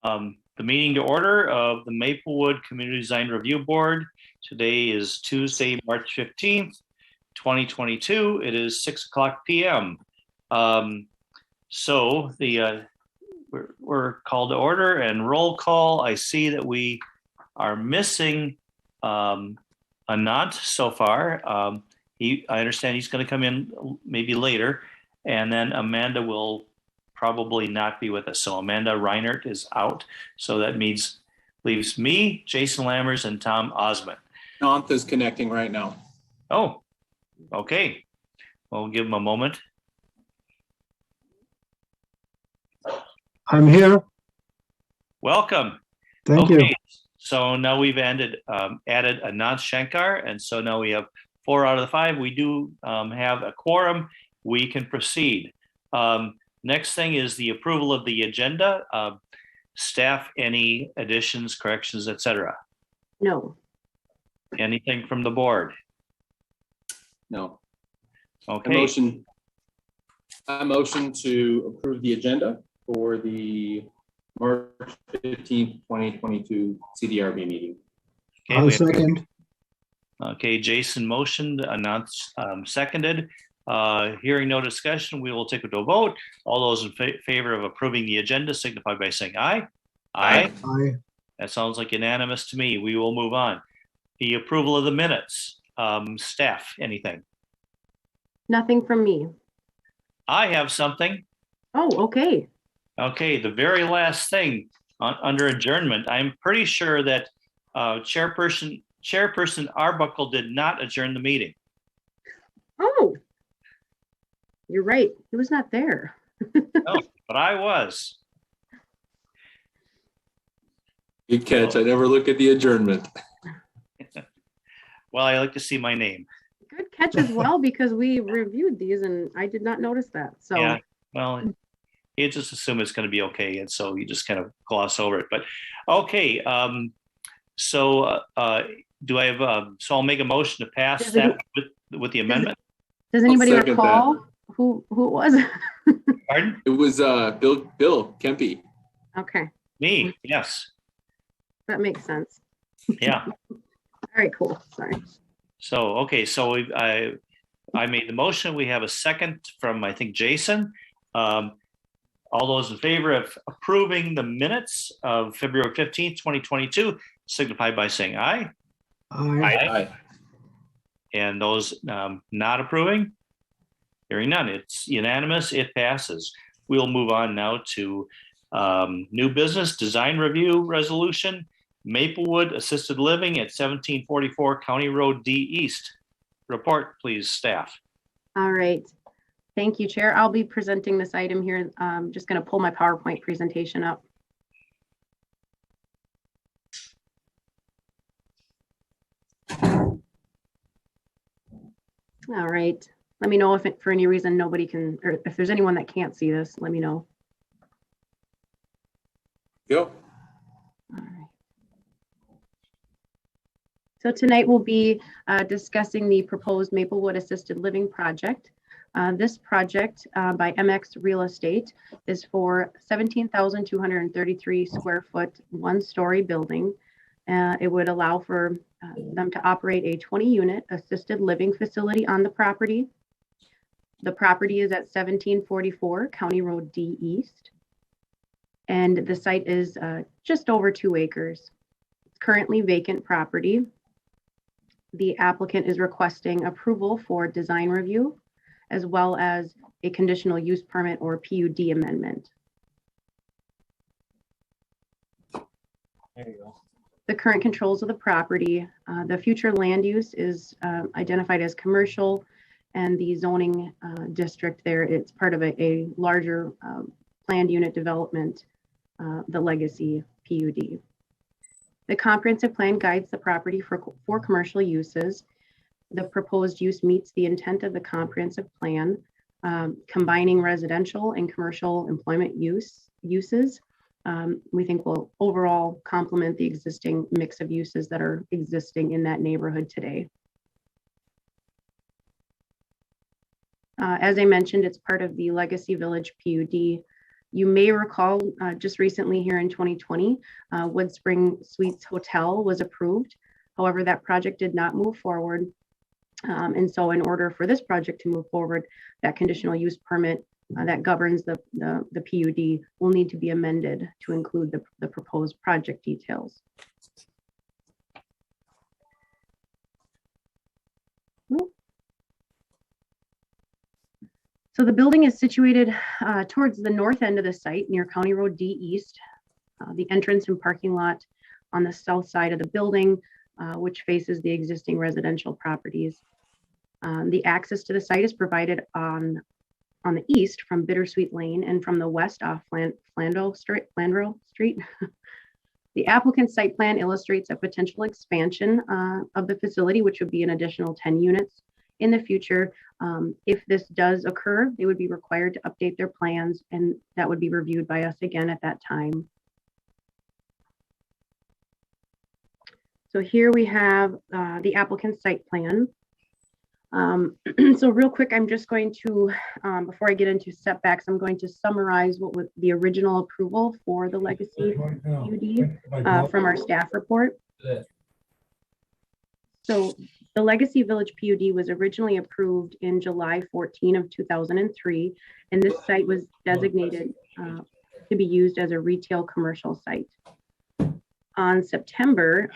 The meeting to order of the Maplewood Community Design Review Board. Today is Tuesday, March 15th, 2022. It is 6:00 p.m. So we're called to order and roll call. I see that we are missing Anant so far. I understand he's going to come in maybe later, and then Amanda will probably not be with us. So Amanda Reinert is out. So that leaves me, Jason Lammers, and Tom Osmond. Anant is connecting right now. Oh, okay. We'll give him a moment. I'm here. Welcome. Thank you. So now we've added Anant Shankar, and so now we have 4 out of the 5. We do have a quorum. We can proceed. Next thing is the approval of the agenda. Staff, any additions, corrections, etc.? No. Anything from the board? No. Okay. I motion to approve the agenda for the March 15th, 2022 CDRB meeting. Okay, I'll second. Okay, Jason motioned, Anant seconded. Hearing no discussion, we will take it to a vote. All those in favor of approving the agenda signify by saying aye. Aye. Aye. That sounds like unanimous to me. We will move on. The approval of the minutes. Staff, anything? Nothing from me. I have something. Oh, okay. Okay, the very last thing under adjournment, I'm pretty sure that Chairperson Arbuckle did not adjourn the meeting. Oh, you're right. He was not there. No, but I was. Good catch. I never look at the adjournment. Well, I like to see my name. Good catch as well, because we reviewed these and I did not notice that. So yeah, well, you just assume it's going to be okay, and so you just kind of gloss over it. But okay, so do I have? So I'll make a motion to pass that with the amendment. Does anybody recall who it was? Pardon? It was Bill Kempe. Okay. Me, yes. That makes sense. Yeah. All right, cool. Sorry. So okay, so I made the motion. We have a second from, I think, Jason. All those in favor of approving the minutes of February 15th, 2022, signify by saying aye. Aye. Aye. And those not approving? Hearing none. It's unanimous. It passes. We'll move on now to new business design review resolution, Maplewood Assisted Living at 1744 County Road D East. Report, please, staff. All right. Thank you, Chair. I'll be presenting this item here. I'm just going to pull my PowerPoint presentation up. All right. Let me know if for any reason nobody can, or if there's anyone that can't see this, let me know. Yep. All right. So tonight we'll be discussing the proposed Maplewood Assisted Living project. This project by MX Real Estate is for 17,233 square foot, 1-story building. It would allow for them to operate a 20-unit assisted living facility on the property. The property is at 1744 County Road D East, and the site is just over 2 acres. It's currently vacant property. The applicant is requesting approval for design review, as well as a conditional use permit or PUD amendment. There you go. The current controls of the property, the future land use is identified as commercial, and the zoning district there, it's part of a larger planned unit development, the legacy PUD. The comprehensive plan guides the property for commercial uses. The proposed use meets the intent of the comprehensive plan, combining residential and commercial employment uses. We think will overall complement the existing mix of uses that are existing in that neighborhood today. As I mentioned, it's part of the Legacy Village PUD. You may recall just recently here in 2020, Wood Spring Suites Hotel was approved. However, that project did not move forward. And so in order for this project to move forward, that conditional use permit that governs the PUD will need to be amended to include the proposed project details. So the building is situated towards the north end of the site near County Road D East. The entrance and parking lot on the south side of the building, which faces the existing residential properties. The access to the site is provided on the east from Bittersweet Lane and from the west off Flandreau Street. The applicant's site plan illustrates a potential expansion of the facility, which would be an additional 10 units in the future. If this does occur, they would be required to update their plans, and that would be reviewed by us again at that time. So here we have the applicant's site plan. So real quick, I'm just going to, before I get into setbacks, I'm going to summarize what was the original approval for the Legacy PUD from our staff report. So the Legacy Village PUD was originally approved in July 14 of 2003, and this site was designated to be used as a retail commercial site. On September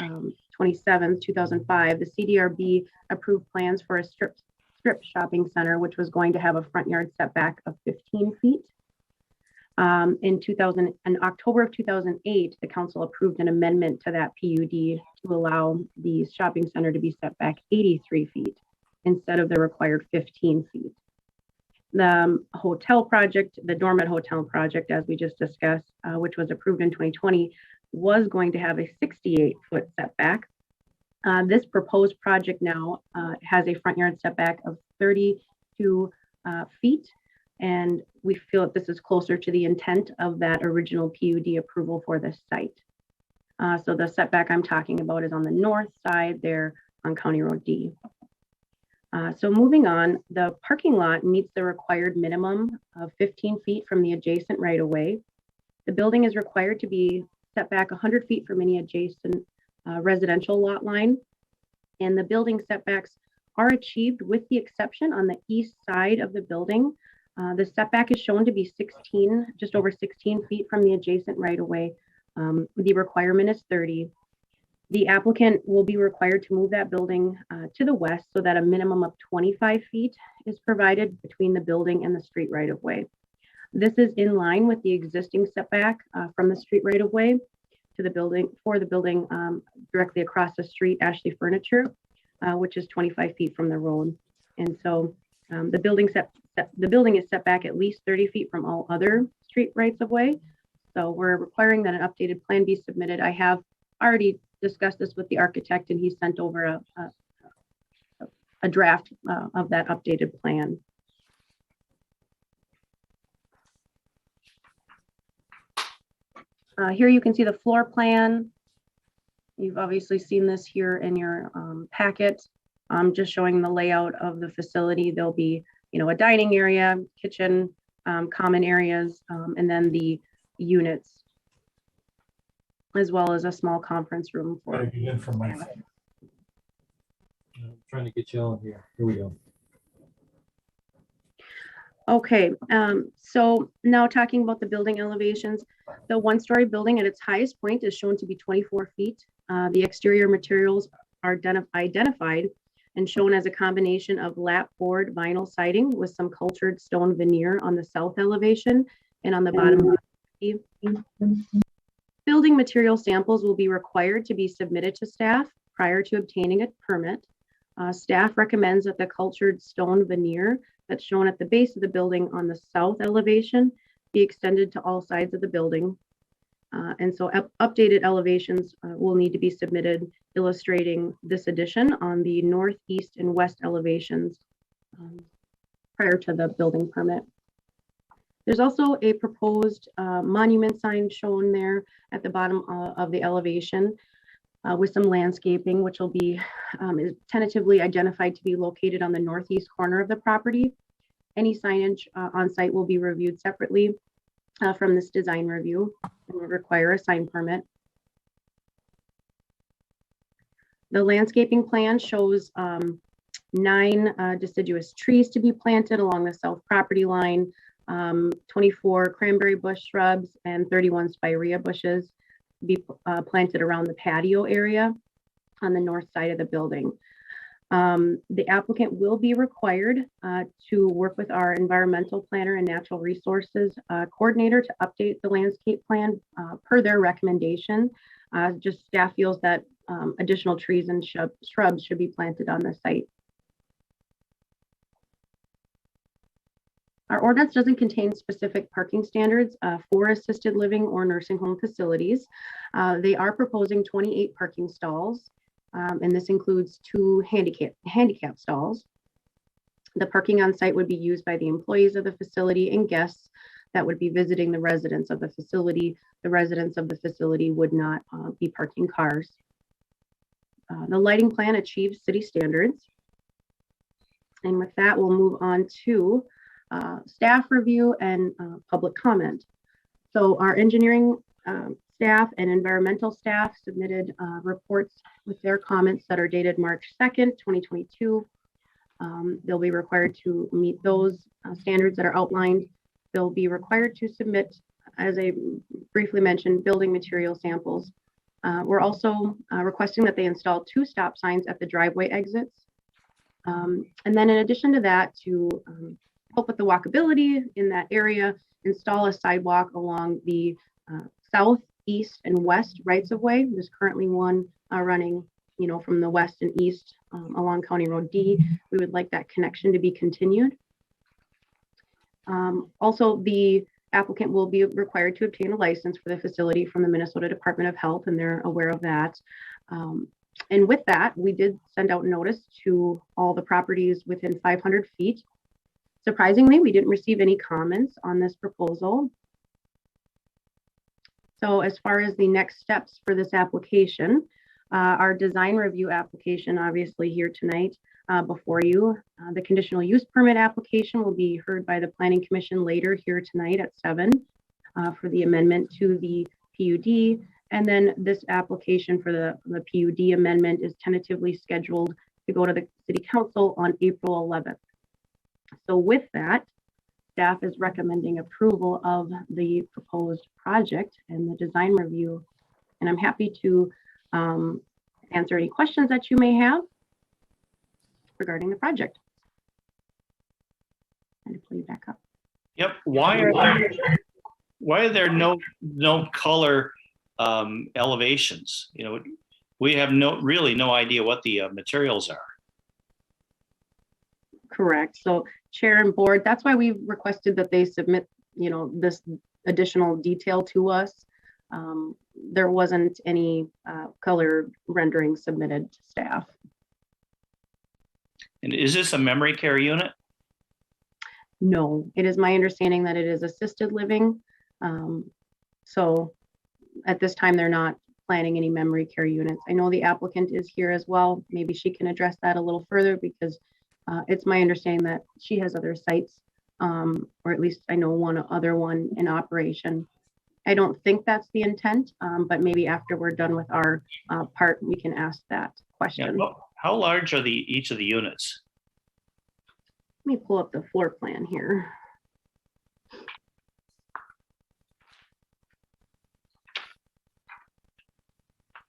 27, 2005, the CDRB approved plans for a strip shopping center, which was going to have a front yard setback of 15 feet. In October of 2008, the council approved an amendment to that PUD to allow the shopping center to be set back 83 feet instead of the required 15 feet. The hotel project, the Dormant Hotel project, as we just discussed, which was approved in 2020, was going to have a 68-foot setback. This proposed project now has a front yard setback of 32 feet. And we feel that this is closer to the intent of that original PUD approval for this site. So the setback I'm talking about is on the north side there on County Road D. So moving on, the parking lot meets the required minimum of 15 feet from the adjacent right-of-way. The building is required to be set back 100 feet from any adjacent residential lot line. And the building setbacks are achieved with the exception on the east side of the building. The setback is shown to be just over 16 feet from the adjacent right-of-way. The requirement is 30. The applicant will be required to move that building to the west so that a minimum of 25 feet is provided between the building and the street right-of-way. This is in line with the existing setback from the street right-of-way to the building directly across the street, Ashley Furniture, which is 25 feet from the road. And so the building is set back at least 30 feet from all other street rights of way. So we're requiring that an updated plan be submitted. I have already discussed this with the architect, and he sent over a draft of that updated plan. Here you can see the floor plan. You've obviously seen this here in your packet. Just showing the layout of the facility. There'll be, a dining area, kitchen, common areas, and then the units, as well as a small conference room for. I'm trying to get you on here. Here we go. Okay, so now talking about the building elevations, the one-story building at its highest point is shown to be 24 feet. The exterior materials are identified and shown as a combination of lap board vinyl siding with some cultured stone veneer on the south elevation and on the bottom. Building material samples will be required to be submitted to staff prior to obtaining a permit. Staff recommends that the cultured stone veneer that's shown at the base of the building on the south elevation be extended to all sides of the building. And so updated elevations will need to be submitted illustrating this addition on the north, east, and west elevations prior to the building permit. There's also a proposed monument sign shown there at the bottom of the elevation with some landscaping, which will be is tentatively identified to be located on the northeast corner of the property. Any signage on site will be reviewed separately. from this design review and would require a sign permit. The landscaping plan shows 9 deciduous trees to be planted along the south property line, 24 cranberry bush shrubs, and 31 spirea bushes to be planted around the patio area on the north side of the building. The applicant will be required to work with our environmental planner and natural resources coordinator to update the landscape plan per their recommendation. Just staff feels that additional trees and shrubs should be planted on the site. Our ordinance doesn't contain specific parking standards for assisted living or nursing home facilities. They are proposing 28 parking stalls, and this includes 2 handicap stalls. The parking on site would be used by the employees of the facility and guests that would be visiting the residents of the facility. The residents of the facility would not be parking cars. The lighting plan achieves city standards. And with that, we'll move on to staff review and public comment. So our engineering staff and environmental staff submitted reports with their comments that are dated March 2nd, 2022. They'll be required to meet those standards that are outlined. They'll be required to submit, as I briefly mentioned, building material samples. We're also requesting that they install 2 stop signs at the driveway exits. And then in addition to that, to help with the walkability in that area, install a sidewalk along the south, east, and west rights of way. There's currently one running, from the west and east along County Road D. We would like that connection to be continued. Also, the applicant will be required to obtain a license for the facility from the Minnesota Department of Health, and they're aware of that. And with that, we did send out notice to all the properties within 500 feet. Surprisingly, we didn't receive any comments on this proposal. So as far as the next steps for this application, our design review application, obviously here tonight before you. The conditional use permit application will be heard by the Planning Commission later here tonight at 7 for the amendment to the PUD. And then this application for the PUD amendment is tentatively scheduled to go to the City Council on April 11th. So with that, staff is recommending approval of the proposed project and the design review. And I'm happy to answer any questions that you may have regarding the project. And pull you back up. Yep. Why are there no color elevations? We have really no idea what the materials are. Correct. So chair and board, that's why we requested that they submit, this additional detail to us. There wasn't any color rendering submitted to staff. And is this a memory care unit? No, it is my understanding that it is assisted living. So at this time, they're not planning any memory care units. I know the applicant is here as well. Maybe she can address that a little further because it's my understanding that she has other sites, or at least I know one other one in operation. I don't think that's the intent, but maybe after we're done with our part, we can ask that question. Yeah. How large are each of the units? Let me pull up the floor plan here.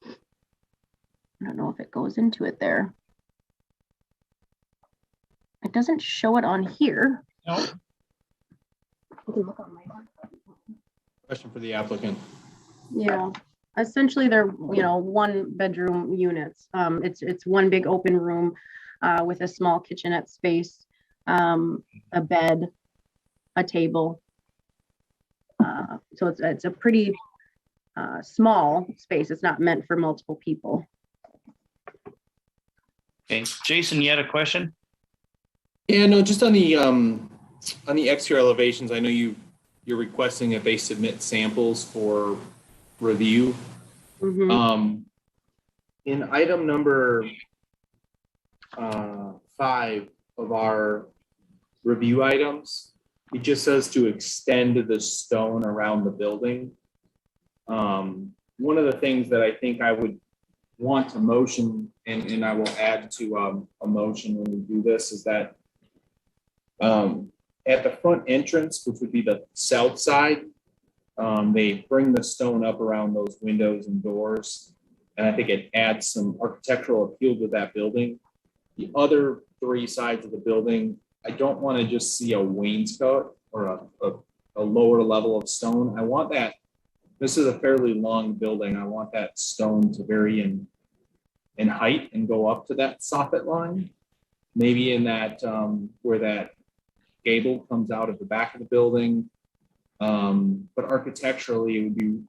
I don't know if it goes into it there. It doesn't show it on here. No. Question for the applicant. Yeah, essentially they're, 1-bedroom units. It's one big open room with a small kitchenette space, a bed, a table. So it's a pretty small space. It's not meant for multiple people. Okay, Jason, you had a question? Yeah, no, just on the exterior elevations, I know you're requesting that they submit samples for review. Mm-hmm. In item number 5 of our review items, it just says to extend the stone around the building. One of the things that I think I would want to motion, and I will add to a motion when we do this, is that at the front entrance, which would be the south side, they bring the stone up around those windows and doors. And I think it adds some architectural appeal to that building. The other three sides of the building, I don't want to just see a wainscot or a lower level of stone. I want that, this is a fairly long building. I want that stone to vary in height and go up to that soffit line. Maybe in that, where that gable comes out of the back of the building. But architecturally, it would be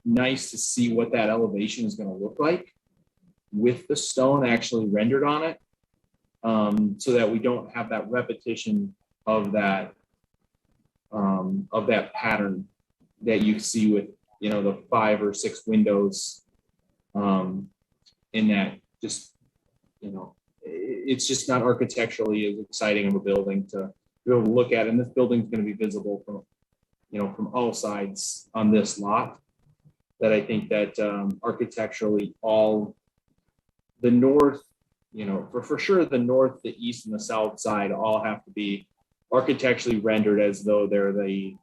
nice to see what that elevation is going to look like with the stone actually rendered on it, so that we don't have that repetition of that pattern that you see with, you know, the 5 or 6 windows in that, just, you know, it's just not architecturally as exciting of a building to be able to look at. And this building is going to be visible from, you know, from all sides on this lot. That I think that architecturally, all the north, you know, for sure the north, the east, and the south side all have to be architecturally rendered as though they're the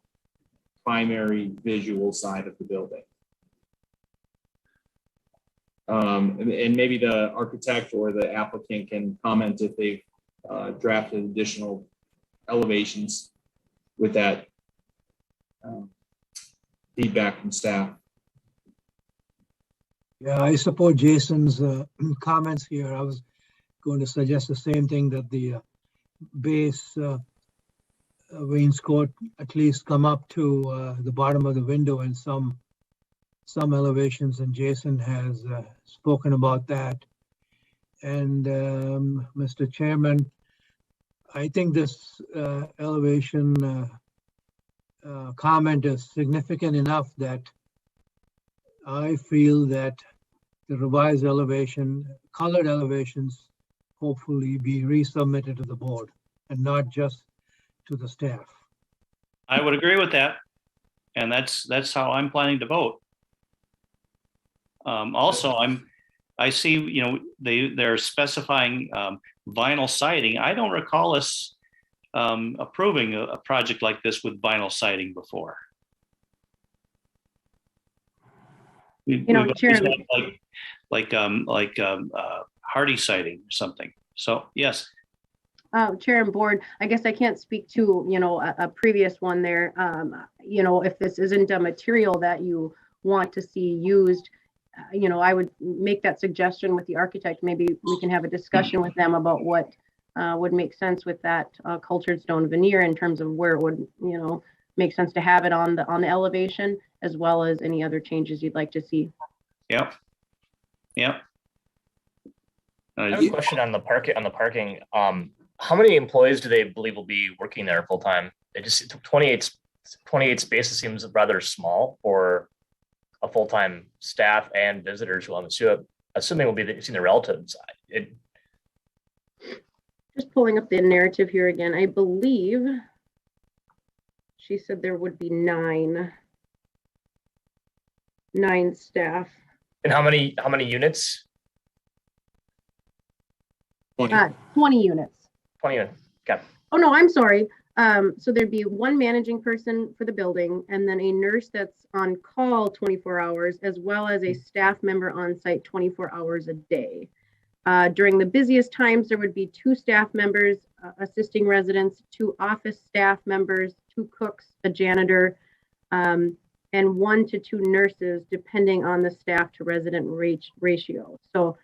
primary visual side of the building. And maybe the architect or the applicant can comment if they've drafted additional elevations with that feedback from staff. Yeah, I support Jason's comments here. I was going to suggest the same thing, that the base wainscot at least come up to the bottom of the window in some elevations, and Jason has spoken about that. And Mr. Chairman, I think this elevation comment is significant enough that I feel that the revised elevation, colored elevations, hopefully be resubmitted to the board and not just to the staff. I would agree with that. And that's how I'm planning to vote. Also, I see, you know, they're specifying vinyl siding. I don't recall us approving a project like this with vinyl siding before. You know, Chairman, like hardy siding or something. So yes. Chair and board, I guess I can't speak to, you know, a previous one there. You know, if this isn't a material that you want to see used, you know, I would make that suggestion with the architect. Maybe we can have a discussion with them about what would make sense with that cultured stone veneer in terms of where it would, you know, make sense to have it on the elevation, as well as any other changes you'd like to see. Yep. Yep. I have a question on the parking. How many employees do they believe will be working there full time? It just 28 spaces seems rather small for a full time staff and visitors who I'm assuming will be seeing the relative side. Just pulling up the narrative here again. I believe she said there would be nine staff. And how many units? 20 units. 20 units. Okay. Oh no, I'm sorry. So there'd be one managing person for the building, and then a nurse that's on call 24 hours, as well as a staff member on site 24 hours a day. During the busiest times, there would be 2 staff members assisting residents, 2 office staff members, 2 cooks, a janitor, and 1 to 2 nurses, depending on the staff to resident ratio. So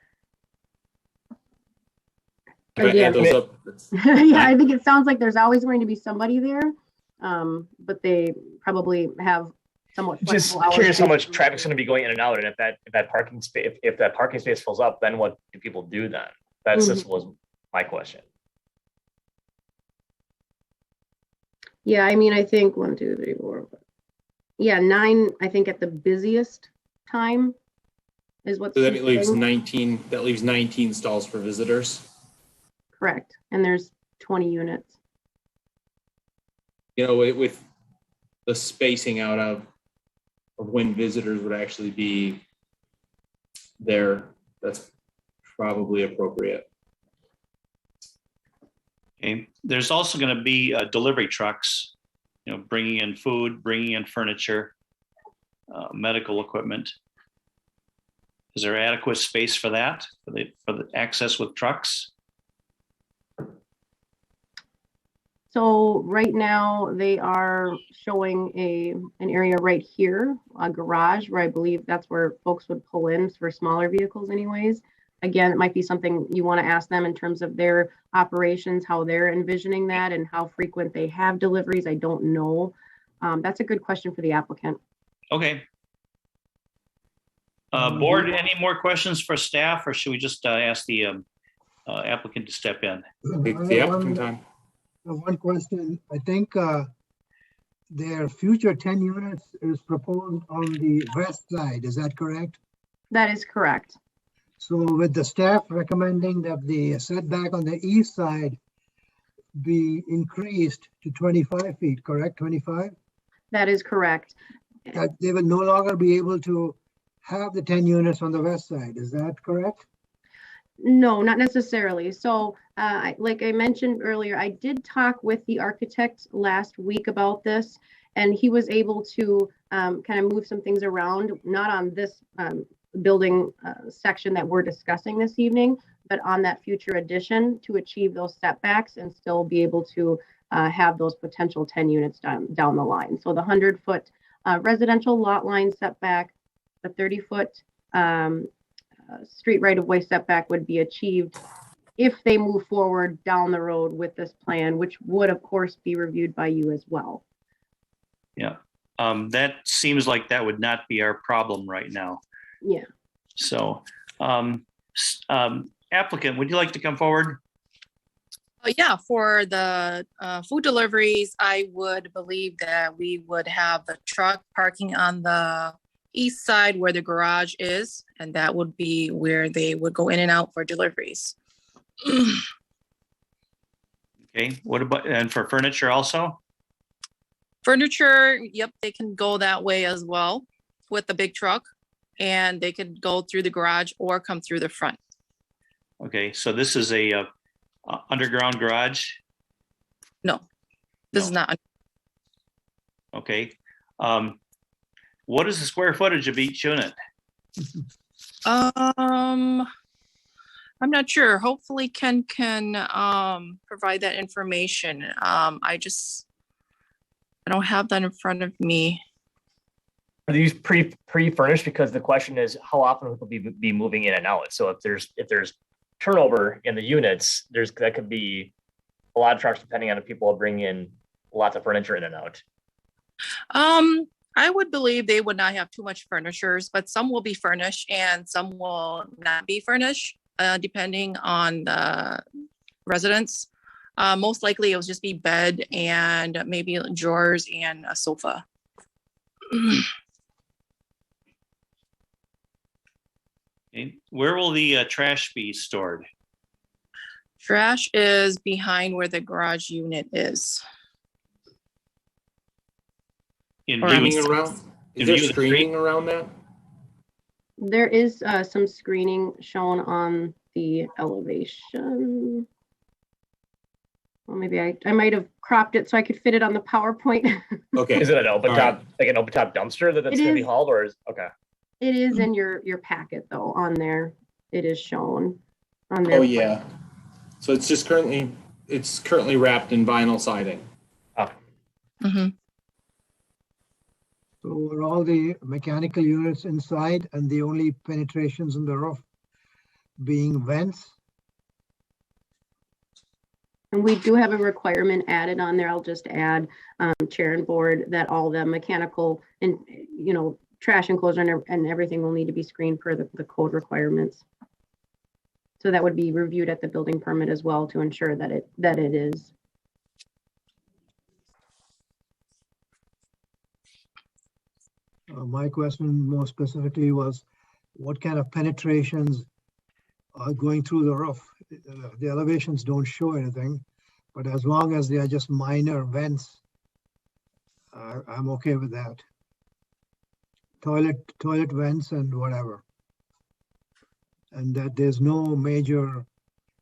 yeah, yeah, I think it sounds like there's always going to be somebody there, but they probably have somewhat just curious how much traffic's going to be going in and out, and if that parking space fills up, then what do people do then? That's just was my question. Yeah, I mean, I think 1, 2, 3, 4. Yeah, 9. I think at the busiest time is what. So that leaves 19. That leaves 19 stalls for visitors. Correct, and there's 20 units. you know, with the spacing out of when visitors would actually be there, that's probably appropriate. Okay. There's also going to be delivery trucks, you know, bringing in food, bringing in furniture, medical equipment. Is there adequate space for that, for the access with trucks? So right now they are showing an area right here, a garage, where I believe that's where folks would pull in for smaller vehicles anyways. Again, it might be something you want to ask them in terms of their operations, how they're envisioning that and how frequent they have deliveries. I don't know. That's a good question for the applicant. Okay. Board, any more questions for staff, or should we just ask the applicant to step in? The applicant time. One question, I think their future 10 units is proposed on the west side, is that correct? That is correct. So with the staff recommending that the setback on the east side be increased to 25 feet, correct, 25? That is correct. That they will no longer be able to have the 10 units on the west side, is that correct? No, not necessarily. So like I mentioned earlier, I did talk with the architect last week about this, and he was able to kind of move some things around, not on this building section that we're discussing this evening, but on that future addition to achieve those setbacks and still be able to have those potential 10 units down the line. So the 100-foot residential lot line setback, the 30-foot street right-of-way setback would be achieved if they move forward down the road with this plan, which would of course be reviewed by you as well. Yeah, that seems like that would not be our problem right now. Yeah. So, applicant, would you like to come forward? Yeah, for the food deliveries, I would believe that we would have the truck parking on the east side where the garage is, and that would be where they would go in and out for deliveries. Okay, what about, and for furniture also? Furniture, yep, they can go that way as well with the big truck, and they could go through the garage or come through the front. Okay, so this is a underground garage? No, this No. is not. Okay. What is the square footage of each unit? I'm not sure. Hopefully Ken can provide that information. I don't have that in front of me. Are these pre-furnished? Because the question is how often will people be moving in and out? So if there's turnover in the units, that could be a lot of trucks depending on if people bring in lots of furniture in and out. I would believe they would not have too much furnitures, but some will be furnished and some will not be furnished, depending on the residents. Most likely it will just be bed and maybe drawers and a sofa. Okay. Where will the trash be stored? Trash is behind where the garage unit is. In Or view- Screening around? in Is there view of the screening around that? There is some screening shown on the elevation. Well, maybe I might have cropped it so I could fit it on the PowerPoint. Okay. Is it an open All top, like an open top dumpster that's It going to be is. hauled, or is okay? It is in your packet though, on there. It is shown on there. Oh, yeah. So it's just currently wrapped in vinyl siding. Mhm. So are all the mechanical units inside and the only penetrations in the roof being vents? And we do have a requirement added on there. I'll just add, chair and board, that all the mechanical and, trash enclosure and everything will need to be screened per the code requirements. So that would be reviewed at the building permit as well to ensure that it is. My question more specifically was, what kind of penetrations are going through the roof? The elevations don't show anything, but as long as they are just minor vents I'm okay with that. Toilet vents and whatever. And that there's no major,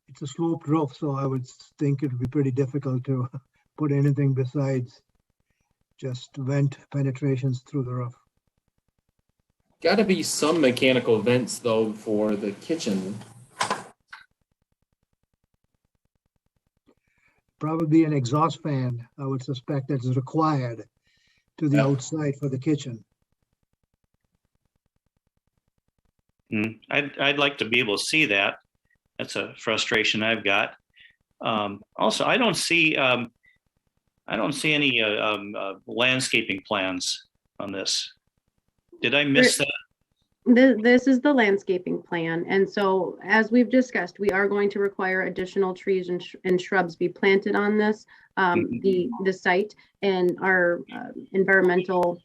it's a sloped roof, so I would think it would be pretty difficult to put anything besides just vent penetrations through the roof. Got to be some mechanical vents though for the kitchen. Probably an exhaust fan, I would suspect, that is required to the Yeah. outside for the kitchen. I'd like to be able to see that. That's a frustration I've got. Also, I don't see any landscaping plans on this. Did I miss that? This is the landscaping plan. And so as we've discussed, we are going to require additional trees and shrubs be planted on this, the site. And our environmental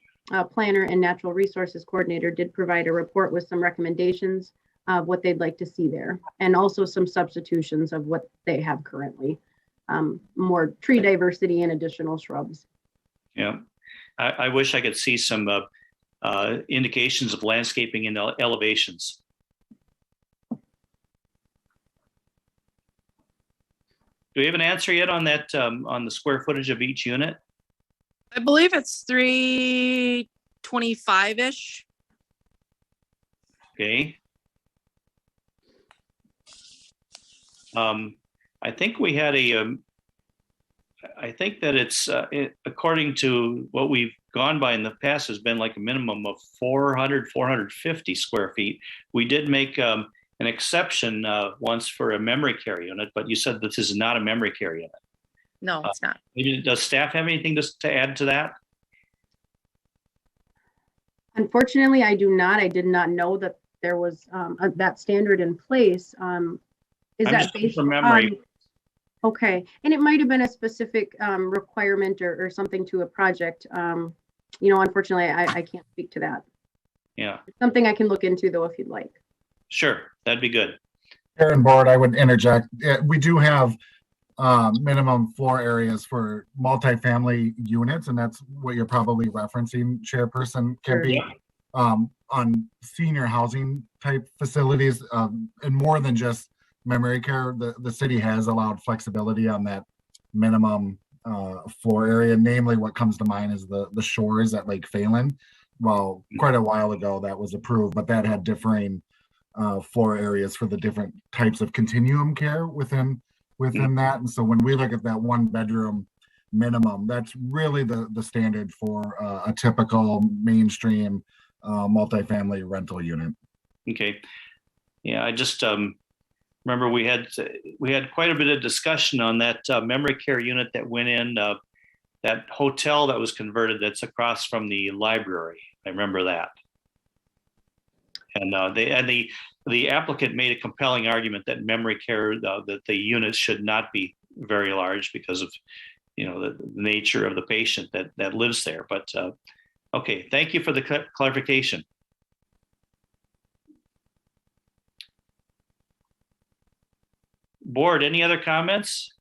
planner and natural resources coordinator did provide a report with some recommendations of what they'd like to see there, and also some substitutions of what they have currently. More tree diversity and additional shrubs. Yeah, I wish I could see some indications of landscaping in the elevations. Do we have an answer yet on that, on the square footage of each unit? I believe it's 325-ish. Okay. I think we had I think that it's, according to what we've gone by in the past, has been like a minimum of 400, 450 square feet. We did make an exception once for a memory care unit, but you said this is not a memory care unit. No, it's not. Maybe does staff have anything to add to that? Unfortunately, I do not. I did not know that there was that standard in place. Is I'm that just based from memory. Okay, and it might have been a specific requirement or something to a project. You know, unfortunately, I can't speak to that. Yeah, It's something I can look into though, if you'd like. sure, that'd be good. Chair and board, I would interject. We do have minimum floor areas for multifamily units, and that's what you're probably referencing, Chairperson Kempe. Yeah. On senior housing type facilities, and more than just memory care, the city has allowed flexibility on that minimum floor area. Namely, what comes to mind is the shores at Lake Phalen. Well, quite a while ago that was approved, but that had differing floor areas for the different types of continuum care within that. And so when we look at that 1 bedroom minimum, that's really the standard for a typical mainstream multifamily rental unit. Okay. Yeah, I just remember we had quite a bit of discussion on that memory care unit that went in that hotel that was converted that's across from the library. I remember that. And the applicant made a compelling argument that memory care, that the units should not be very large because of, you know, the nature of the patient that lives there. But okay, thank you for the clarification. Board, any other comments?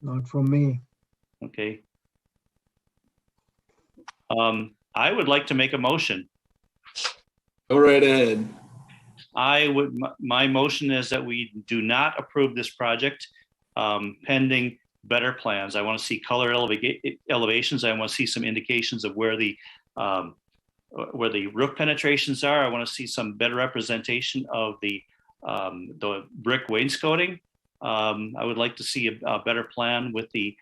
Not from me. Okay. I would like to make a motion. Go right ahead. My motion is that we do not approve this project pending better plans. I want to see color elevations. I want to see some indications of where the roof penetrations are. I want to see some better representation of the brick wainscoting. I would like to see a better plan with the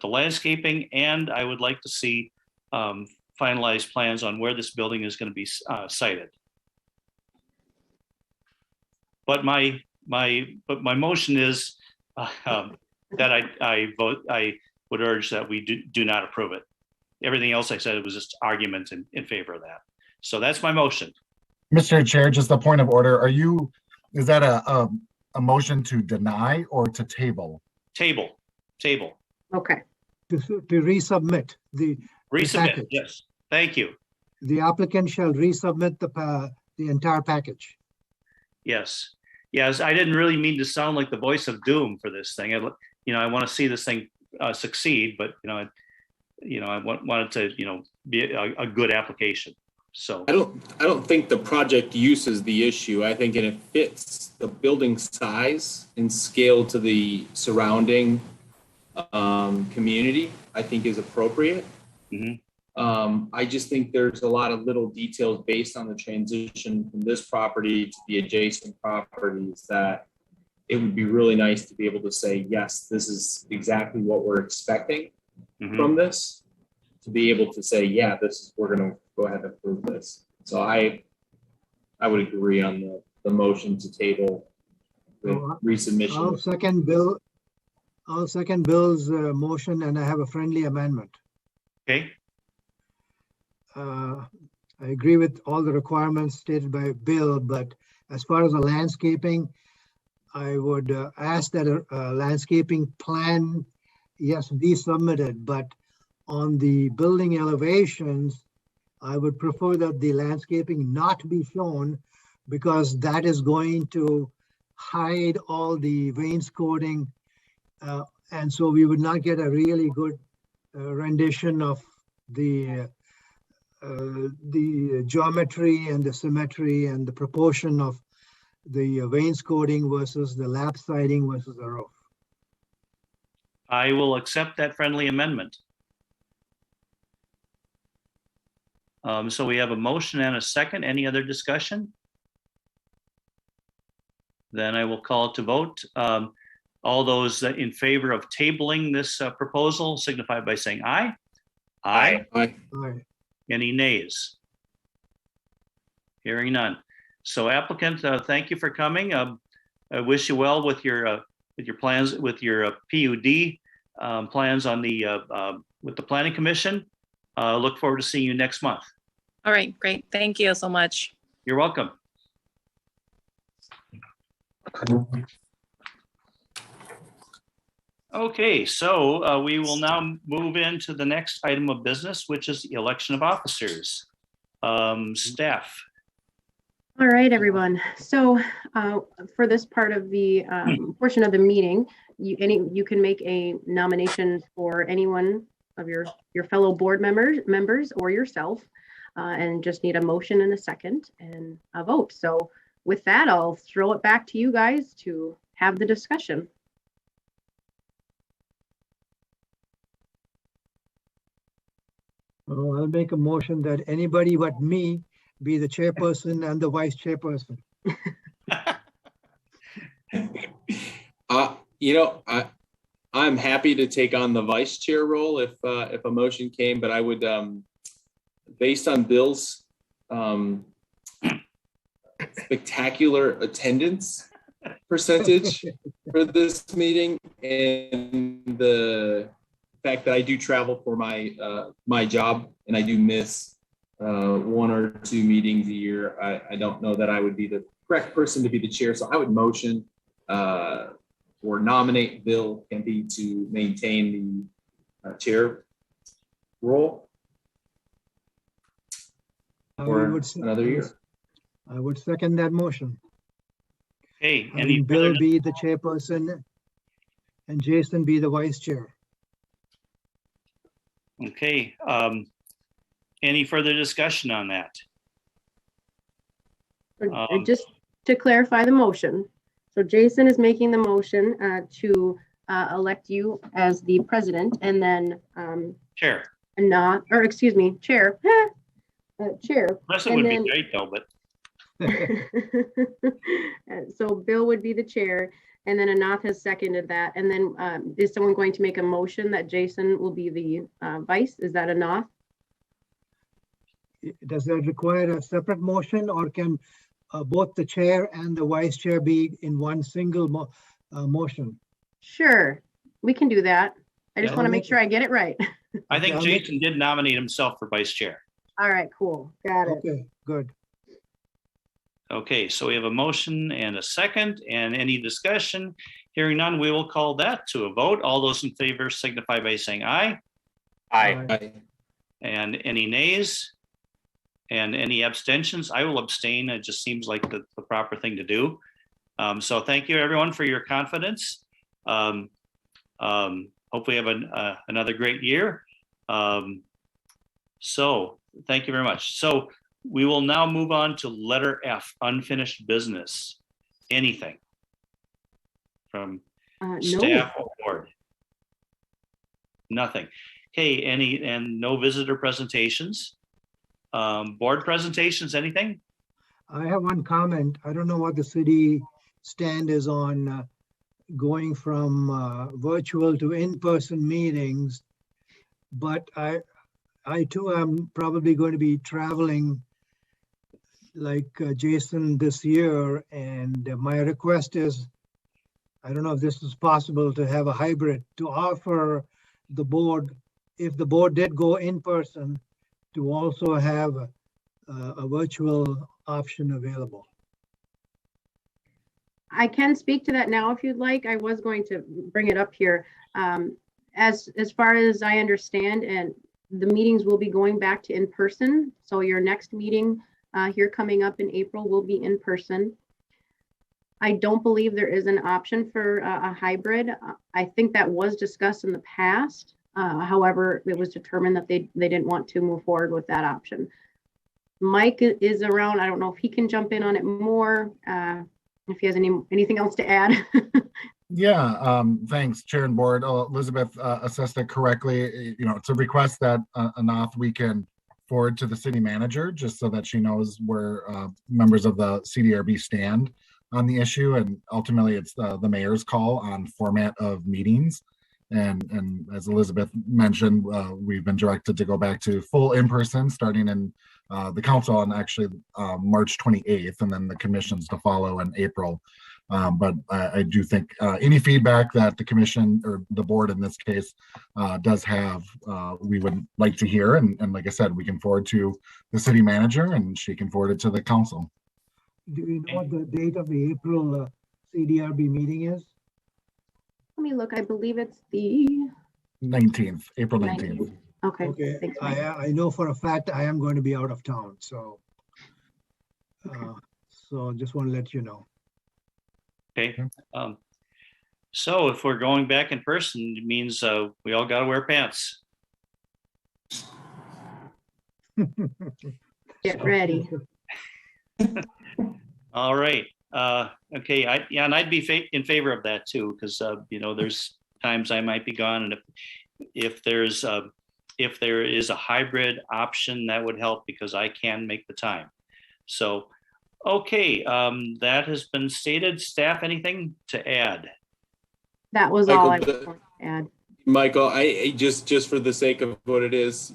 landscaping, and I would like to see finalized plans on where this building is going to be sited. But my motion is that I would urge that we do not approve it. Everything else I said, it was just arguments in favor of that. So that's my motion. Mr. Chair, just a point of order. Is that a motion to deny or to table? Table. Okay. To resubmit the Resubmit, package. yes. Thank you. The applicant shall resubmit the entire package. Yes. Yes, I didn't really mean to sound like the voice of doom for this thing. I want to see this thing succeed, but I wanted to be a good application. So I don't think the project use is the issue. I think it fits the building size and scale to the surrounding community, I think is appropriate. Mhm. I just think there's a lot of little details based on the transition from this property to the adjacent properties that it would be really nice to be able to say, yes, this is exactly what we're expecting Mhm. from this, to be able to say, yeah, we're going to go ahead and approve this. So I would agree on the motion to table with resubmission. I'll second Bill's motion, and I have a friendly amendment. Okay. I agree with all the requirements stated by Bill, but as far as the landscaping, I would ask that a landscaping plan, yes, be submitted, but on the building elevations, I would prefer that the landscaping not be shown, because that is going to hide all the wainscoting. And so we would not get a really good rendition of the geometry and the symmetry and the proportion of the wainscoting versus the lap siding versus the roof. I will accept that friendly amendment. So we have a motion and a second. Any other discussion? Then I will call it to vote. All those in favor of tabling this proposal signify by saying aye. Aye. Aye. Aye. Any nays? Hearing none. So applicant, thank you for coming. I wish you well with your plans, with your PUD plans on with the Planning Commission. Look forward to seeing you next month. All right, great. Thank you so much. You're welcome. Okay, so we will now move into the next item of business, which is the election of officers. Staff. All right, everyone. So for this part of the portion of the meeting, you can make a nomination for anyone of your fellow board members or yourself, and just need a motion and a second and a vote. So with that, I'll throw it back to you guys to have the discussion. Well, I'll make a motion that anybody but me be the chairperson and the vice chairperson. I'm happy to take on the vice chair role if a motion came, but I would, based on Bill's spectacular attendance percentage for this meeting and the fact that I do travel for my job and I do miss 1 or 2 meetings a year, I don't know that I would be the correct person to be the chair. So I would motion or nominate Bill Kempe to maintain the chair role for another year. I would second that motion. Hey, Having Bill be the chairperson and Jason be the vice chair. Okay. Any further discussion on that? Just to clarify the motion. So Jason is making the motion to elect you as the president, and then Chair. Chair. Chair. Rest would be great though, but. So Bill would be the chair, and then Anath has seconded that. And then is someone going to make a motion that Jason will be the vice? Is that Anath? Does that require a separate motion, or can both the chair and the vice chair be in one single motion? Sure, we can do that. I just want to make sure I get it right. I think Jason did nominate himself for vice chair. All right, cool. Got it. Okay, good. Okay, so we have a motion and a second, and any discussion? Hearing none, we will call that to a vote. All those in favor signify by saying aye. Aye. Aye. And any nays? And any abstentions? I will abstain. It just seems like the proper thing to do. So thank you everyone for your confidence. Hope we have another great year. So thank you very much. So we will now move on to letter F, unfinished business. Anything from No, staff or board? Nothing. Okay, and no visitor presentations. Board presentations, anything? I have one comment. I don't know what the city stand is on going from virtual to in-person meetings, but I too am probably going to be traveling like Jason this year, and my request is, I don't know if this is possible, to have a hybrid, to offer the board, if the board did go in person, to also have a virtual option available. I can speak to that now if you'd like. I was going to bring it up here. As far as I understand, and the meetings will be going back to in person. So your next meeting here coming up in April will be in person. I don't believe there is an option for a hybrid. I think that was discussed in the past. However, it was determined that they didn't want to move forward with that option. Mike is around. I don't know if he can jump in on it more. If he has anything else to add. Yeah, thanks, Chair and Board. Elizabeth assessed it correctly. You know, it's a request that Anath we can forward to the city manager, just so that she knows where members of the CDRB stand on the issue. And ultimately, it's the mayor's call on format of meetings. And as Elizabeth mentioned, we've been directed to go back to full in-person starting in the council on actually March 28th, and then the commissions to follow in April. But I do think any feedback that the commission or the board in this case does have, we would like to hear. And like I said, we can forward to the city manager and she can forward it to the council. Do you know what the date of the April CDRB meeting is? Let me look. I believe it's the 19th, April 19th. Okay. Okay, Thanks, Mike. I know for a fact I am going to be out of town, so so just want to let you know. Okay. So if we're going back in person, it means we all got to wear pants. Get ready. All right. Okay. And I'd be in favor of that too, because you know, there's times I might be gone, and if there is a hybrid option, that would help because I can make the time. So, okay, that has been stated. Staff, anything to add? That was all I was going to add. Michael, I just for the sake of what it is,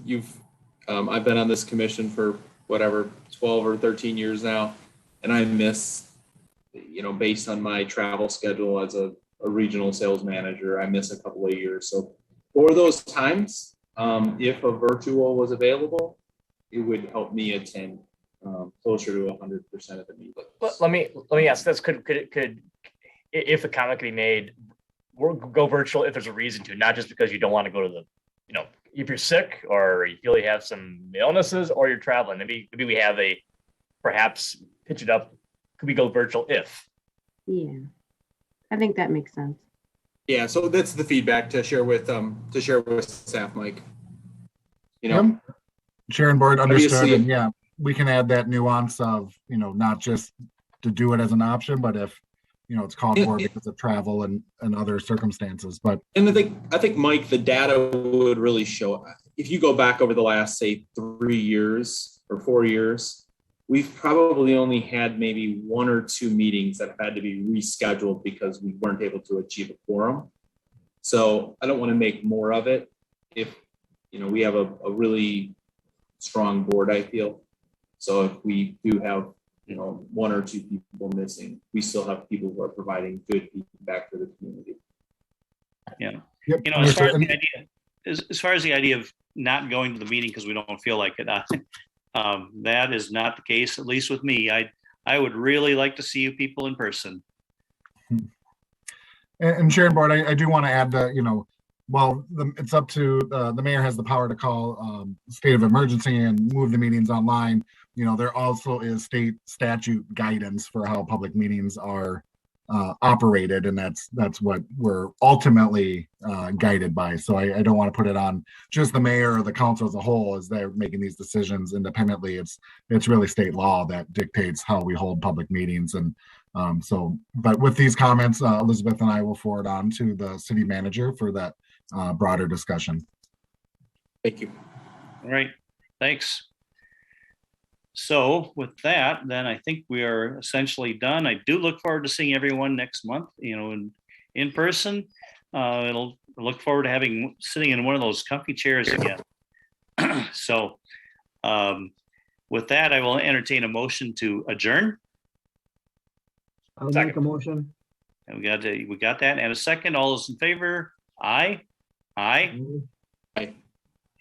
I've been on this commission for whatever 12 or 13 years now, and I miss, you know, based on my travel schedule as a regional sales manager, I miss a couple of years. So for those times, if a virtual was available, it would help me attend closer to 100% of the meetings. Let me ask this: could if a comment could be made, go virtual if there's a reason to, not just because you don't want to go to the, you know, if you're sick or you feel you have some illnesses or you're traveling. Maybe we have a perhaps pitch it up. Could we go virtual if? Yeah, I think that makes sense. Yeah, so that's the feedback to share with staff, Mike. You know, Yep. Chair and Board understood, Obviously- and yeah, we can add that nuance of, you know, not just to do it as an option, but if, you know, it's called for because of travel and other circumstances. But and I think Mike, the data would really show, if you go back over the last, say, 3 years or 4 years, we've probably only had maybe 1 or 2 meetings that had to be rescheduled because we weren't able to achieve a quorum. So I don't want to make more of it. If, you know, we have a really strong board, I feel. So if we do have, you know, 1 or 2 people missing, we still have people who are providing good feedback for the community. Yeah. yep, You know, as far as the understood. idea of not going to the meeting because we don't feel like it, that is not the case, at least with me. I would really like to see you people in person. And Chair and Board, I do want to add that, you know, while it's up to the mayor has the power to call state of emergency and move the meetings online, you know, there also is state statute guidance for how public meetings are operated, and that's what we're ultimately guided by. So I don't want to put it on just the mayor or the council as a whole as they're making these decisions independently. It's really state law that dictates how we hold public meetings. And but with these comments, Elizabeth and I will forward on to the city manager for that broader discussion. Thank you. All right, thanks. So with that, then I think we are essentially done. I do look forward to seeing everyone next month, in person. It'll look forward to sitting in one of those comfy chairs again. So with that, I will entertain a motion to adjourn. I'll make a motion. And we got that. And a second. All those in favor? Aye. Aye. Aye.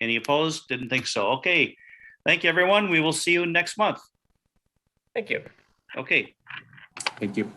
Any opposed? Didn't think so. Okay. Thank you, everyone. We will see you next month. Thank you. Okay. Thank you.